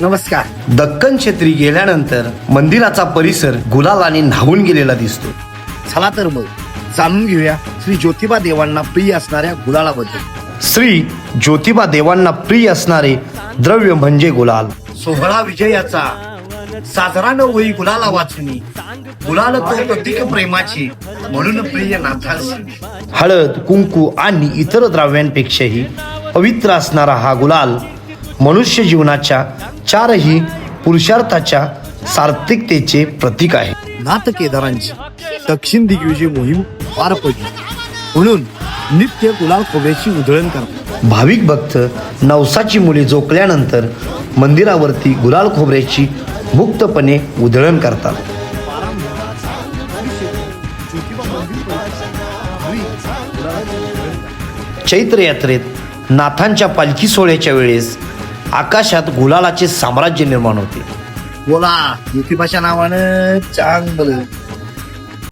नमस्कार. दक्कन क्षेत्री गेल्यानंतर मंदिराचा परिसर गुलालाने न्हावून गेलेला दिसतो. चला तर मग जाणून घेऊया श्री ज्योतिबा देवांना प्रिय असणाऱ्या गुलालाबद्दल. श्री ज्योतिबा देवांना प्रिय असणारे द्रव्य म्हणजे गुलाल. सोहळा विजयाचा साजरा न होई गुलाला वाचुनी, गुलाल तो प्रतीक प्रेमाची म्हणून प्रिय नाथासी. हळद, कुंकू आणि इतर द्रव्यांपेक्षाही पवित्र असणारा हा गुलाल मनुष्य जीवनाच्या चारही पुरुषार्थाच्या सार्थिकतेचे प्रतीक आहे. नाथ केदारांची दक्षिण दिग्विजय मोहीम पार पडली म्हणून नित्य गुलाल खोबऱ्याची उधळण करतात. भाविक भक्त नवसाची मुले जोकल्यानंतर मंदिरावरती गुलाल खोबऱ्याची मुक्तपणे उधळण करतात. चैत्र यात्रेत नाथांच्या पालखी सोहळ्याच्या वेळेस आकाशात गुलालाचे साम्राज्य निर्माण होते. बोला ज्योतिबाच्या नावानं चांगलं